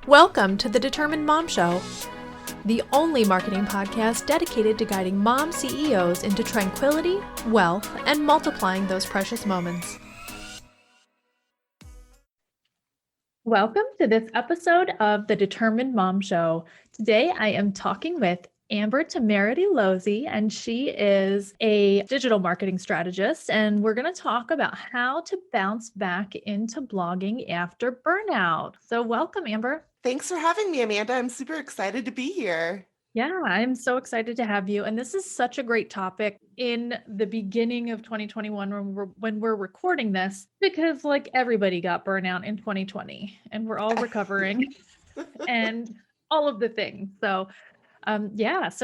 Welcome to the Determined Mom Show, the only marketing podcast dedicated to guiding mom CEOs into tranquility, wealth, and multiplying those precious moments. Welcome to this episode of the Determined Mom Show. Today I am talking with Amber Temerity Lozzi, and she is a digital marketing strategist, and we're going to talk about how to bounce back into blogging after burnout. So welcome, Amber. Thanks for having me, Amanda. I'm super excited to be here. Yeah, I'm so excited to have you. And this is such a great topic in the beginning of 2021 when we're recording this, because like everybody got burnout in 2020 and we're all recovering and all of the things. So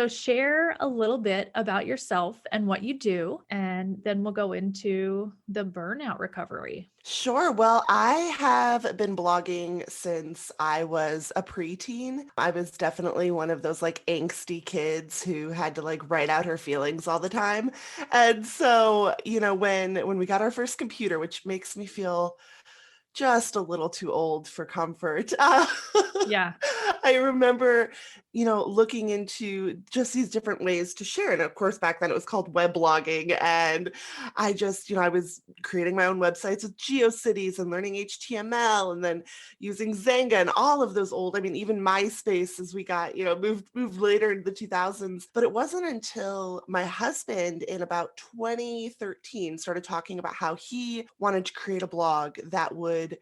share a little bit about yourself and what you do, and then we'll go into the burnout recovery. Sure. Well, I have been blogging since I was a preteen. I was definitely one of those like angsty kids who had to like write out her feelings all the time. And so, when we got our first computer, which makes me feel just a little too old for comfort. Yeah. I remember, looking into just these different ways to share. And of course, back then it was called web blogging. And I just, I was creating my own websites with GeoCities and learning HTML and then using Zanga and all of those old, even MySpace as we got, moved later into the 2000s. But it wasn't until my husband in about 2013 started talking about how he wanted to create a blog that would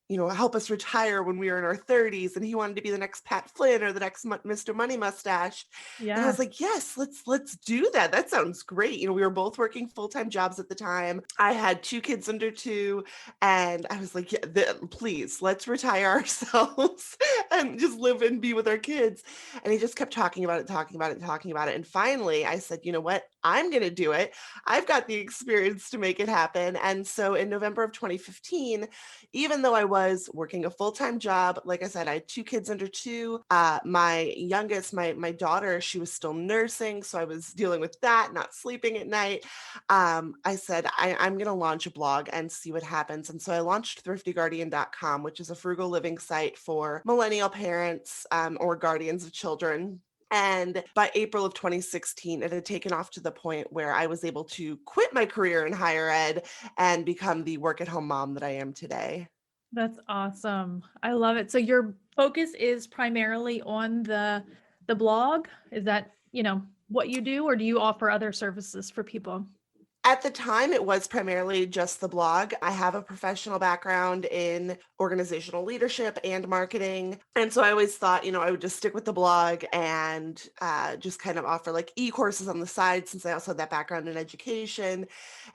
help us retire when we were in our 30s, and he wanted to be the next Pat Flynn or the next Mr. Money Mustache. Yeah. And I was like, yes, let's do that. That sounds great. We were both working full-time jobs at the time. I had 2 kids under 2, and I was like, yeah, please, let's retire ourselves and just live and be with our kids. And he just kept talking about it. And finally I said, you know what? I'm going to do it. I've got the experience to make it happen. And so in November of 2015, even though I was working a full-time job, like I said, I had 2 kids under 2. My youngest, my daughter, she was still nursing. So I was dealing with that, not sleeping at night. I said, I'm going to launch a blog and see what happens. And so I launched thriftyguardian.com, which is a frugal living site for millennial parents or guardians of children. And by April of 2016, it had taken off to the point where I was able to quit my career in higher ed and become the work-at-home mom that I am today. That's awesome. I love it. So your focus is primarily on the blog? Is that, what you do, or do you offer other services for people? At the time, it was primarily just the blog. I have a professional background in organizational leadership and marketing. And so I always thought, I would just stick with the blog and just kind of offer like e-courses on the side, since I also had that background in education.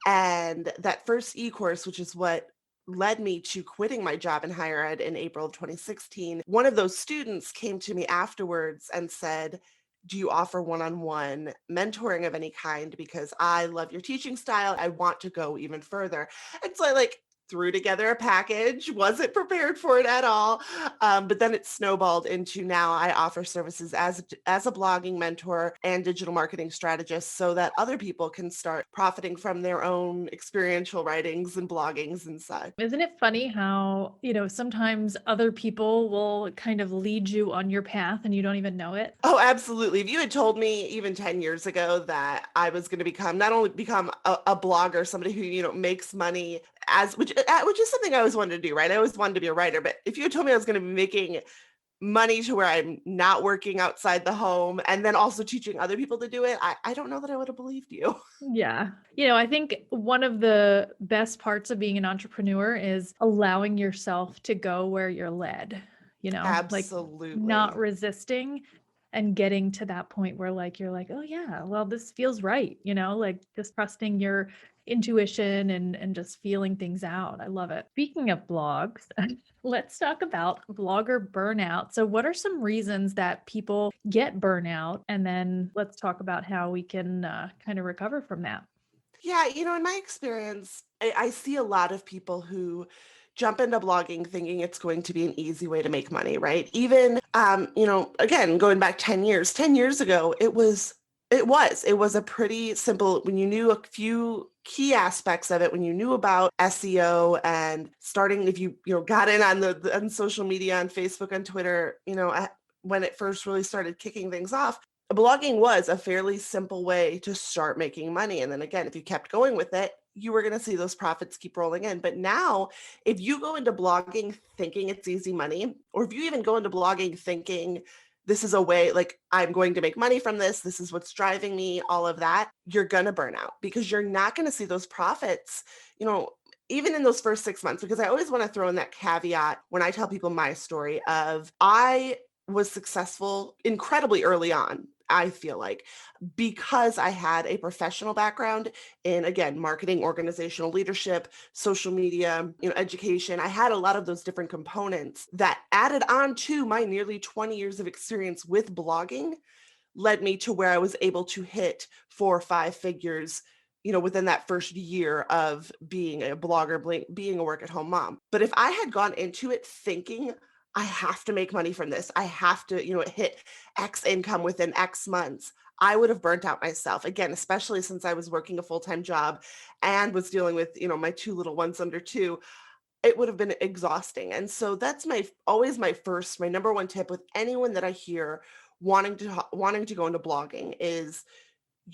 And that first e-course, which is what led me to quitting my job in higher ed in April of 2016, one of those students came to me afterwards and said, do you offer one-on-one mentoring of any kind? Because I love your teaching style. I want to go even further. And so I threw together a package, wasn't prepared for it at all. But then it snowballed into now I offer services as a blogging mentor and digital marketing strategist so that other people can start profiting from their own experiential writings and bloggings and such. Isn't it funny how, sometimes other people will kind of lead you on your path and you don't even know it? Oh, absolutely. If you had told me even 10 years ago that I was going to not only become a blogger, somebody who, makes money which is something I always wanted to do, right? I always wanted to be a writer, but if you had told me I was going to be making money to where I'm not working outside the home and then also teaching other people to do it, I don't know that I would have believed you. Yeah. I think one of the best parts of being an entrepreneur is allowing yourself to go where you're led, Absolutely. not resisting and getting to that point where you're like, oh yeah, well, this feels right. Just trusting your intuition and just feeling things out. I love it. Speaking of blogs, let's talk about blogger burnout. So what are some reasons that people get burnout? And then let's talk about how we can kind of recover from that. Yeah, in my experience, I see a lot of people who jump into blogging thinking it's going to be an easy way to make money, right? Even, again, going back 10 years ago, it was It was a pretty simple, when you knew a few key aspects of it, when you knew about SEO and starting, if you got in on on social media, on Facebook, on Twitter, when it first really started kicking things off, blogging was a fairly simple way to start making money. And then again, if you kept going with it, you were going to see those profits keep rolling in. But now, if you go into blogging thinking it's easy money, or if you even go into blogging thinking this is a way, like, I'm going to make money from this is what's driving me, all of that, you're going to burn out because you're not going to see those profits, you know, even in those first 6 months. Because I always want to throw in that caveat when I tell people my story of I was successful incredibly early on. I feel like, because I had a professional background in, again, marketing, organizational leadership, social media, education. I had a lot of those different components that added on to my nearly 20 years of experience with blogging led me to where I was able to hit 4 or 5 figures, within that first year of being a blogger, being a work at home mom. But if I had gone into it thinking I have to make money from this, I have to, hit X income within X months, I would have burnt out myself again, especially since I was working a full-time job and was dealing with, my 2 little ones under 2. It would have been exhausting. And so that's always my number one tip with anyone that I hear wanting to go into blogging is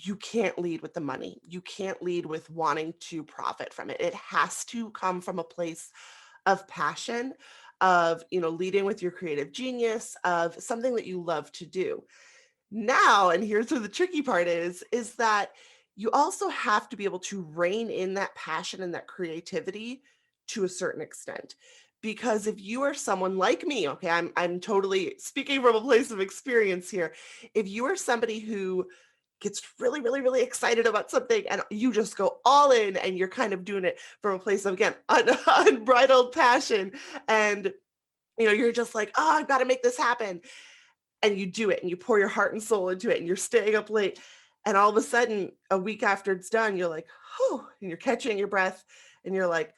you can't lead with the money. You can't lead with wanting to profit from it. It has to come from a place of passion, of, leading with your creative genius, of something that you love to do. Now, and here's where the tricky part is that you also have to be able to rein in that passion and that creativity to a certain extent. Because if you are someone like me, okay, I'm totally speaking from a place of experience here. If you are somebody who gets really, really, really excited about something and you just go all in and you're kind of doing it from a place of, again, unbridled passion, and you're just like, oh, I've got to make this happen, and you do it and you pour your heart and soul into it and you're staying up late, and all of a sudden a week after it's done you're like, oh, and you're catching your breath and you're like,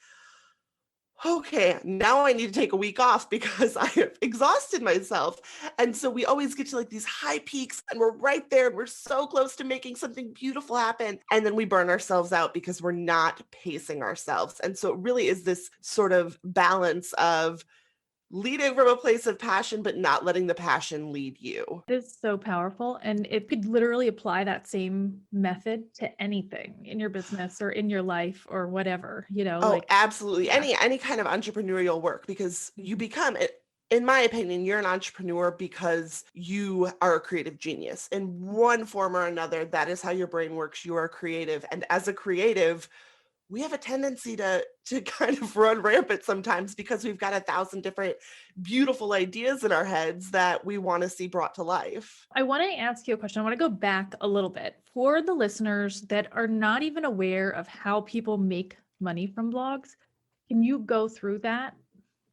okay, now I need to take a week off because I have exhausted myself. And so we always get to like these high peaks and we're right there and we're so close to making something beautiful happen, and then we burn ourselves out because we're not pacing ourselves. And so it really is this sort of balance of leading from a place of passion, but not letting the passion lead you. It is so powerful. And it could literally apply that same method to anything in your business or in your life or whatever, Oh, like, absolutely. yeah. Any kind of entrepreneurial work, because you become it. In my opinion, you're an entrepreneur because you are a creative genius in one form or another. That is how your brain works. You are creative. And as a creative, we have a tendency to kind of run rampant sometimes because we've got 1,000 different beautiful ideas in our heads that we want to see brought to life. I want to ask you a question. I want to go back a little bit for the listeners that are not even aware of how people make money from blogs. Can you go through that?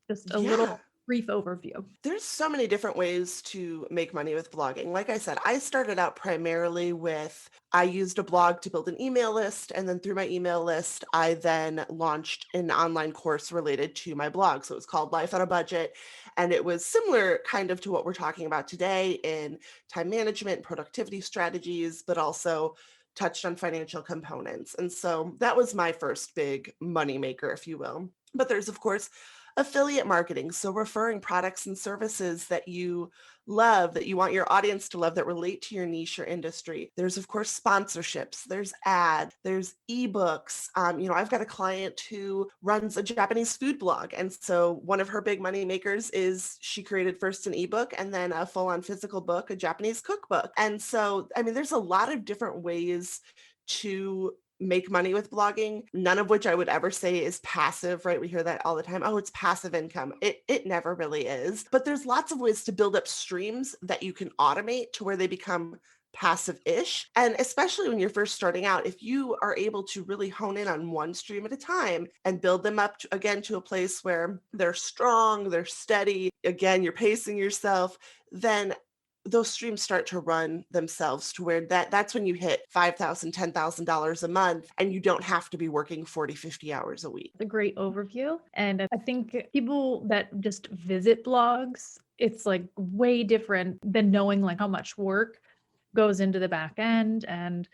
Just a Yeah. little brief overview. There's so many different ways to make money with blogging. Like I said, I started out primarily with, I used a blog to build an email list. And then through my email list, I then launched an online course related to my blog. So it was called Life on a Budget. And it was similar kind of to what we're talking about today in time management, productivity strategies, but also touched on financial components. And so that was my first big money maker, if you will. But there's, of course, affiliate marketing. So referring products and services that you love, that you want your audience to love, that relate to your niche or industry. There's, of course, sponsorships, there's ads, there's ebooks. I've got a client who runs a Japanese food blog. And so one of her big money makers is she created first an ebook and then a full-on physical book, a Japanese cookbook. And so, there's a lot of different ways to make money with blogging, none of which I would ever say is passive, right? We hear that all the time. Oh, it's passive income. It never really is. But there's lots of ways to build up streams that you can automate to where they become passive-ish. And especially when you're first starting out, if you are able to really hone in on one stream at a time and build them up to a place where they're strong, they're steady, again, you're pacing yourself, then those streams start to run themselves to where that's when you hit $5,000, $10,000 a month, and you don't have to be working 40, 50 hours a week. A great overview. And I think people that just visit blogs, it's like way different than knowing like how much work goes into the back end. And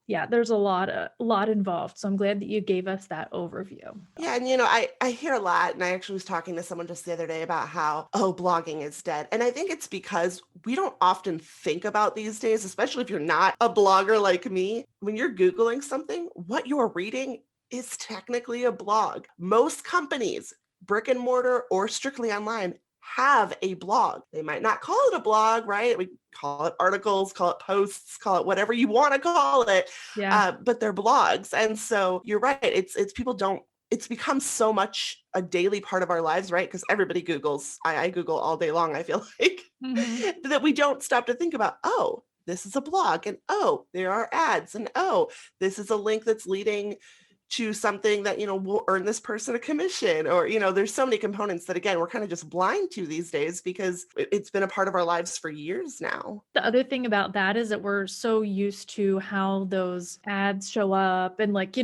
yeah, there's a lot involved. So I'm glad that you gave us that overview. Yeah, and I hear a lot, and I actually was talking to someone just the other day about how, oh, blogging is dead. And I think it's because we don't often think about these days, especially if you're not a blogger like me. When you're Googling something, what you're reading is technically a blog. Most companies, brick and mortar or strictly online, have a blog. They might not call it a blog, right? We call it articles, call it posts, call it whatever you want to call it, Yeah. but they're blogs. And so you're right. It's people don't it's become so much a daily part of our lives, right? Because everybody Googles. I Google all day long, I feel like, Mhm. that we don't stop to think about, oh, this is a blog, and oh, there are ads, and oh, this is a link that's leading to something that, will earn this person a commission, or, there's so many components that, again, we're kind of just blind to these days because it's been a part of our lives for years now. The other thing about that is that we're so used to how those ads show up and like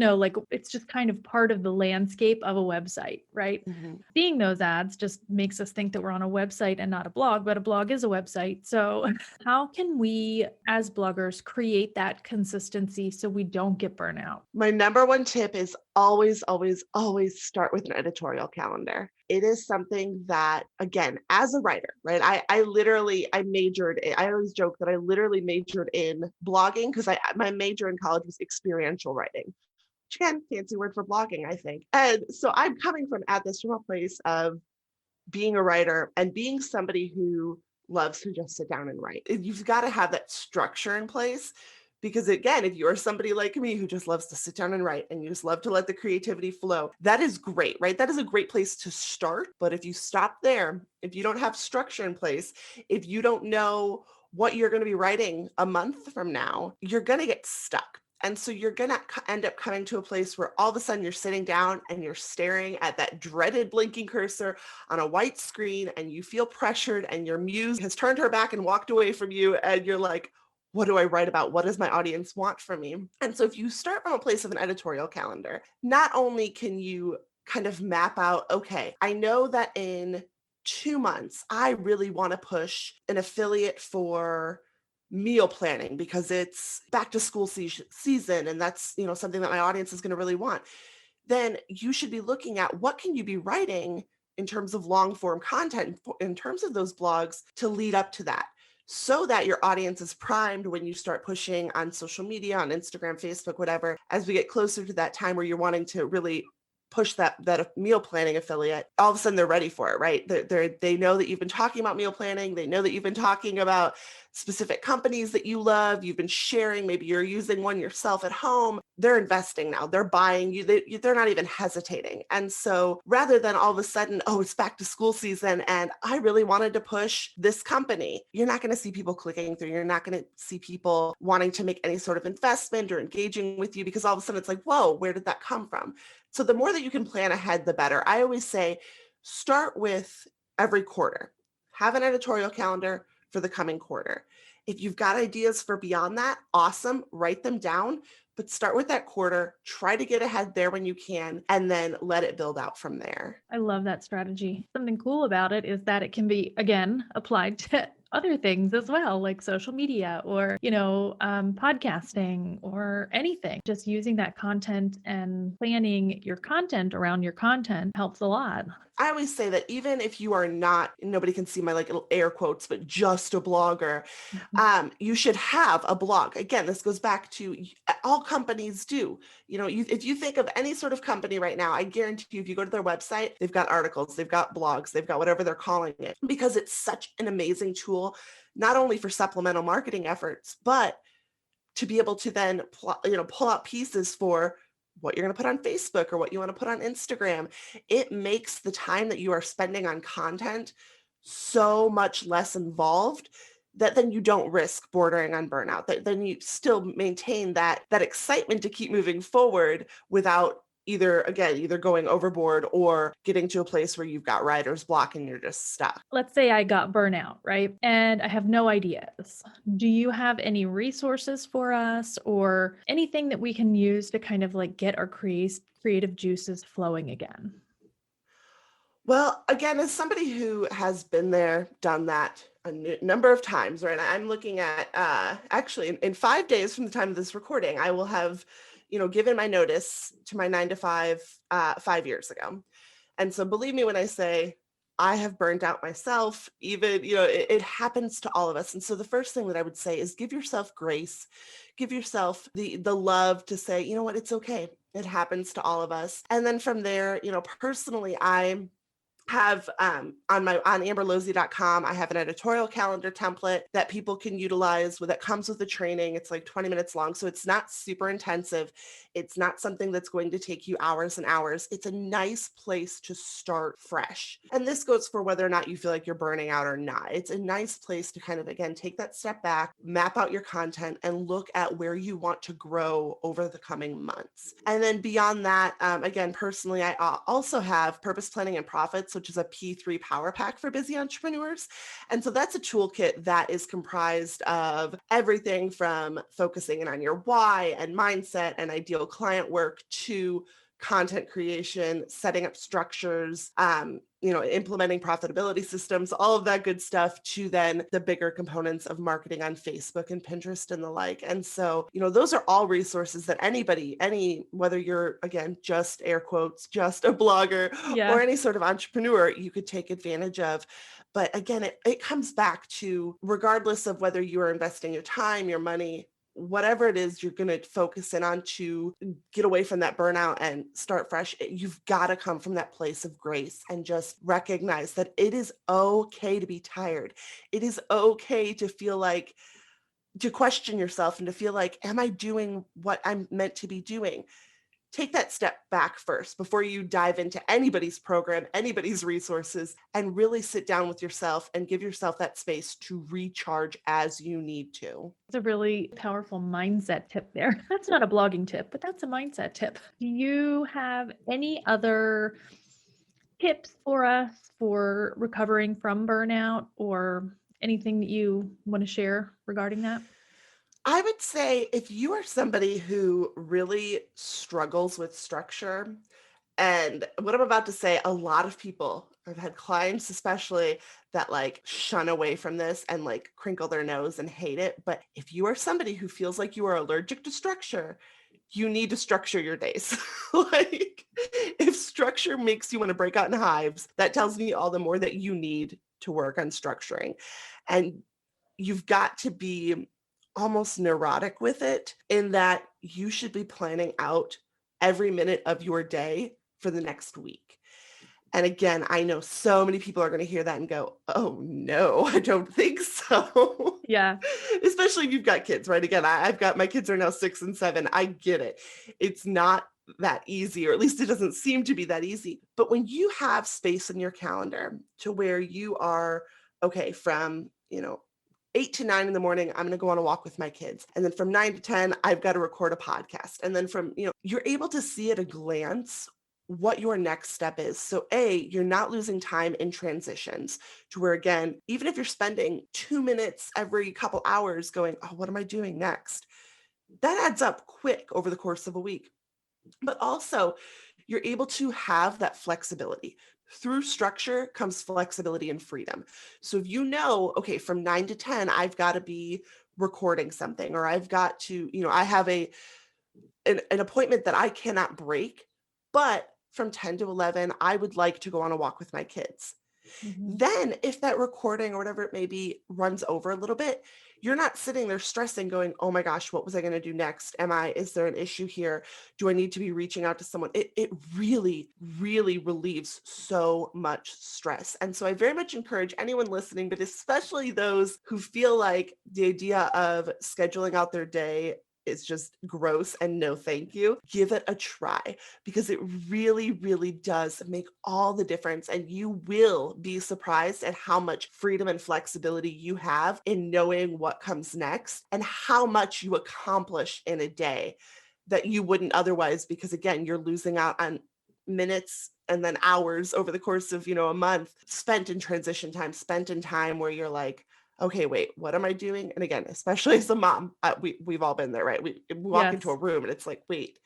it's just kind of part of the landscape of a website, right? Mhm. Seeing those ads just makes us think that we're on a website and not a blog, but a blog is a website. So how can we as bloggers create that consistency so we don't get burnout? My number one tip is always, always, always start with an editorial calendar. It is something that, again, as a writer, right? I majored I always joke that I literally majored in blogging because my major in college was experiential writing, which again, fancy word for blogging, I think. And so I'm coming at this from a place of being a writer and being somebody who loves to just sit down and write. You've got to have that structure in place because, again, if you're somebody like me who just loves to sit down and write and you just love to let the creativity flow, that is great, right? That is a great place to start. But if you stop there, if you don't have structure in place, if you don't know what you're going to be writing a month from now, you're going to get stuck. And so you're going to end up coming to a place where all of a sudden you're sitting down and you're staring at that dreaded blinking cursor on a white screen, and you feel pressured, and your muse has turned her back and walked away from you. And you're like, what do I write about? What does my audience want from me? And so if you start from a place of an editorial calendar, not only can you kind of map out, okay, I know that in 2 months, I really want to push an affiliate for meal planning because it's back to school season, and that's something that my audience is going to really want. Then you should be looking at what can you be writing in terms of long form content, in terms of those blogs, to lead up to that, so that your audience is primed when you start pushing on social media, on Instagram, Facebook, whatever. As we get closer to that time where you're wanting to really push that meal planning affiliate, all of a sudden they're ready for it, right? They know that you've been talking about meal planning. They know that you've been talking about specific companies that you love. You've been sharing, maybe you're using one yourself at home. They're investing now. They're buying you. They're not even hesitating. And so rather than all of a sudden, oh, it's back to school season and I really wanted to push this company, you're not going to see people clicking through. You're not going to see people wanting to make any sort of investment or engaging with you because all of a sudden it's like, whoa, where did that come from? So the more that you can plan ahead, the better. I always say start with every quarter. Have an editorial calendar for the coming quarter. If you've got ideas for beyond that, awesome, write them down, but start with that quarter, try to get ahead there when you can, and then let it build out from there. I love that strategy. Something cool about it is that it can be, again, applied to other things as well, like social media or, podcasting or anything. Just using that content and planning your content around your content helps a lot. I always say that even if you are not, nobody can see my like little air quotes, but just a blogger, you should have a blog. Again, this goes back to all companies do. If you think of any sort of company right now, I guarantee you, if you go to their website, they've got articles, they've got blogs, they've got whatever they're calling it, because it's such an amazing tool, not only for supplemental marketing efforts, but to be able to then pull out pieces for what you're going to put on Facebook or what you want to put on Instagram. It makes the time that you are spending on content so much less involved, that then you don't risk bordering on burnout, that then you still maintain that excitement to keep moving forward without either going overboard or getting to a place where you've got writer's block and you're just stuck. Let's say I got burnout, right? And I have no ideas. Do you have any resources for us or anything that we can use to kind of like get our creative juices flowing again? Well, again, as somebody who has been there, done that a number of times, right? I'm looking at actually in 5 days from the time of this recording, I will have, given my notice to my 9 to 5 5 years ago. And so believe me when I say I have burned out myself, even, it happens to all of us. And so the first thing that I would say is give yourself grace, give yourself the love to say, you know what, it's okay. It happens to all of us. And then from there, personally, I have on amberlozzi.com, I have an editorial calendar template that people can utilize that comes with the training. It's like 20 minutes long. So it's not super intensive. It's not something that's going to take you hours and hours. It's a nice place to start fresh. And this goes for whether or not you feel like you're burning out or not. It's a nice place to kind of, again, take that step back, map out your content, and look at where you want to grow over the coming months. And then beyond that, again, personally, I also have Purpose Planning and Profits, which is a P3 power pack for busy entrepreneurs. And so that's a toolkit that is comprised of everything from focusing in on your why and mindset and ideal client work to content creation, setting up structures, implementing profitability systems, all of that good stuff, to then the bigger components of marketing on Facebook and Pinterest and the like. And so, those are all resources that whether you're, again, just air quotes, just a blogger Yeah. or any sort of entrepreneur, you could take advantage of. But again, it comes back to, regardless of whether you are investing your time, your money, whatever it is you're going to focus in on to get away from that burnout and start fresh, you've got to come from that place of grace and just recognize that it is okay to be tired. It is okay to feel like, to question yourself and to feel like, am I doing what I'm meant to be doing? Take that step back first before you dive into anybody's program, anybody's resources, and really sit down with yourself and give yourself that space to recharge as you need to. It's a really powerful mindset tip there. That's not a blogging tip, but that's a mindset tip. Do you have any other tips for us for recovering from burnout, or anything that you want to share regarding that? I would say if you are somebody who really struggles with structure, and what I'm about to say, a lot of people, I've had clients especially, that like shun away from this and like crinkle their nose and hate it. But if you are somebody who feels like you are allergic to structure, you need to structure your days. Like, if structure makes you want to break out in hives, that tells me all the more that you need to work on structuring. And you've got to be almost neurotic with it, in that you should be planning out every minute of your day for the next week. And again, I know so many people are going to hear that and go, oh no, I don't think so. Yeah. Especially if you've got kids, right? Again, I've got, my kids are now 6 and 7. I get it. It's not that easy, or at least it doesn't seem to be that easy. But when you have space in your calendar to where you are, okay, from, 8 to 9 in the morning, I'm going to go on a walk with my kids. And then from 9 to 10, I've got to record a podcast. And then from, you're able to see at a glance what your next step is. So you're not losing time in transitions, to where, again, even if you're spending 2 minutes every couple hours going, oh, what am I doing next? That adds up quick over the course of a week. But also, you're able to have that flexibility. Through structure comes flexibility and freedom. So if you know, okay, from 9 to 10, I've got to be recording something, or I've got to, I have an appointment that I cannot break, but from 10 to 11, I would like to go on a walk with my kids. Mhm. Then if that recording or whatever it may be runs over a little bit, you're not sitting there stressing going, oh my gosh, what was I going to do next? Is there an issue here? Do I need to be reaching out to someone? It really, really relieves so much stress. And so I very much encourage anyone listening, but especially those who feel like the idea of scheduling out their day is just gross and no thank you, give it a try, because it really, really does make all the difference. And you will be surprised at how much freedom and flexibility you have in knowing what comes next, and how much you accomplish in a day that you wouldn't otherwise, because again, you're losing out on minutes and then hours over the course of, a month, spent in transition time, spent in time where you're like, okay, wait, what am I doing? And again, especially as a mom, we've all been there, right? We walk into a Yes. room and it's like, wait,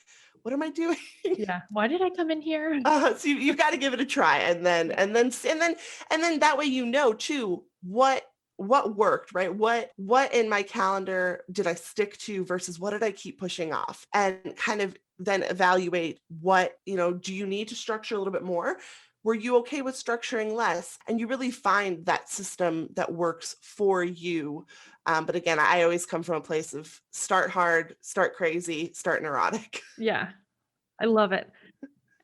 what am I doing? Yeah. Why did I come in here? So you've got to give it a try, and then that way too what worked, right? What in my calendar did I stick to versus what did I keep pushing off, and kind of then evaluate what, do you need to structure a little bit more? Were you okay with structuring less? And you really find that system that works for you. But again, I always come from a place of start hard, start crazy, start neurotic. Yeah. I love it.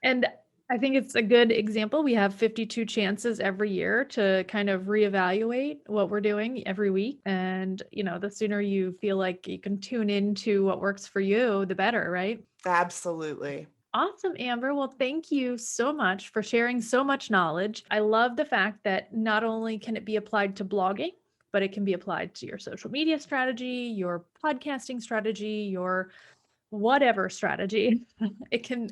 And I think it's a good example. We have 52 chances every year to kind of reevaluate what we're doing every week. And, the sooner you feel like you can tune into what works for you, the better, right? Absolutely. Awesome, Amber. Well, thank you so much for sharing so much knowledge. I love the fact that not only can it be applied to blogging, but it can be applied to your social media strategy, your podcasting strategy, your whatever strategy.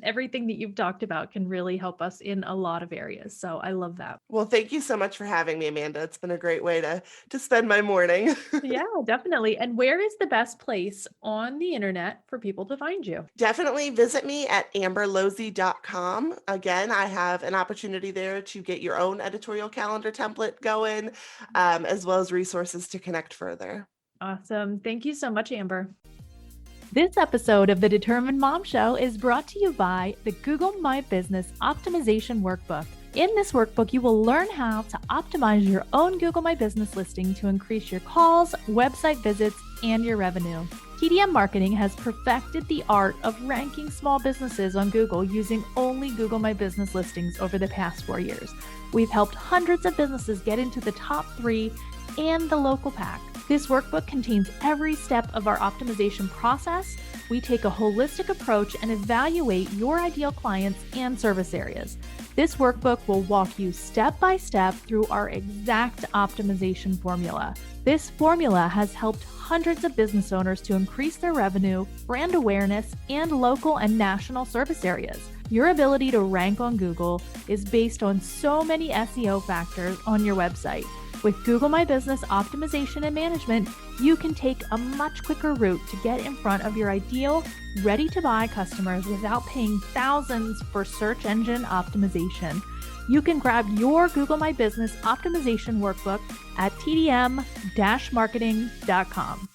Everything that you've talked about can really help us in a lot of areas. So I love that. Well, thank you so much for having me, Amanda. It's been a great way to spend my morning. Yeah, definitely. And where is the best place on the internet for people to find you? Definitely visit me at amberlozzi.com. Again, I have an opportunity there to get your own editorial calendar template going, as well as resources to connect further. Awesome. Thank you so much, Amber. This episode of the Determined Mom Show is brought to you by the Google My Business Optimization Workbook. In this workbook, you will learn how to optimize your own Google My Business listing to increase your calls, website visits, and your revenue. TDM Marketing has perfected the art of ranking small businesses on Google using only Google My Business listings over the past 4 years. We've helped hundreds of businesses get into the top 3 and the local pack. This workbook contains every step of our optimization process. We take a holistic approach and evaluate your ideal clients and service areas. This workbook will walk you step by step through our exact optimization formula. This formula has helped hundreds of business owners to increase their revenue, brand awareness, and local and national service areas. Your ability to rank on Google is based on so many SEO factors on your website. With Google My Business Optimization and Management, you can take a much quicker route to get in front of your ideal, ready-to-buy customers without paying thousands for search engine optimization. You can grab your Google My Business Optimization Workbook at tdm-marketing.com.